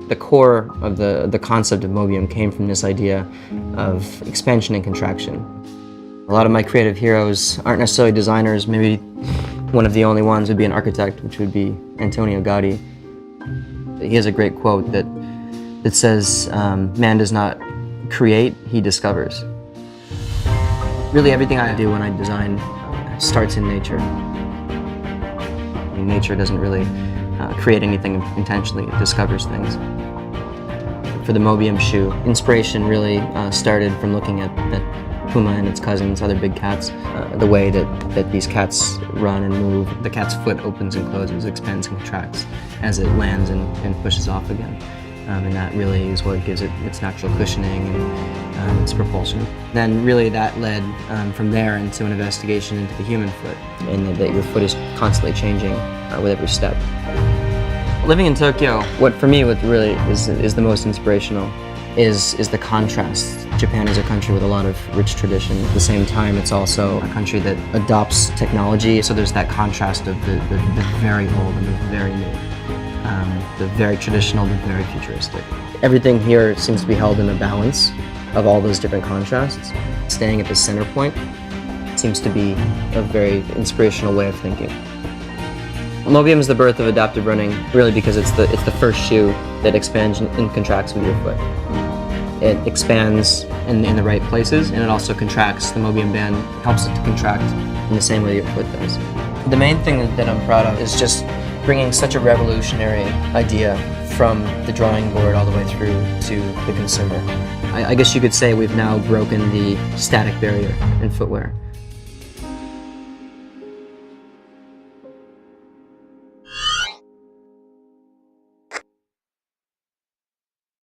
The core of the concept of Mobium came from this idea of expansion and contraction. A lot of my creative heroes aren't necessarily designers. Maybe one of the only ones would be an architect, which would be Antonio Gaudi. He has a great quote that says, man does not create, he discovers. Really everything I do when I design starts in nature. Nature doesn't really create anything intentionally, it discovers things. For the Mobium shoe, inspiration really started from looking at PUMA and its cousins, other big cats. The way that these cats run and move. The cat's foot opens and closes, expands and contracts as it lands and pushes off again. And that really is what gives it its natural cushioning and its propulsion. Then really that led from there into an investigation into the human foot, and that your foot is constantly changing with every step. Living in Tokyo, what for me really is the most inspirational is the contrast. Japan is a country with a lot of rich tradition. At the same time, it's also a country that adopts technology, so there's that contrast of the very old and the very new. The very traditional, the very futuristic. Everything here seems to be held in a balance of all those different contrasts. Staying at the center point seems to be a very inspirational way of thinking. Mobium is the birth of adaptive running, really because it's the first shoe that expands and contracts with your foot. It expands in the right places, and it also contracts. The Mobium band helps it to contract in the same way your foot does. The main thing that I'm proud of is just bringing such a revolutionary idea from the drawing board all the way through to the consumer. I guess you could say we've now broken the static barrier in footwear.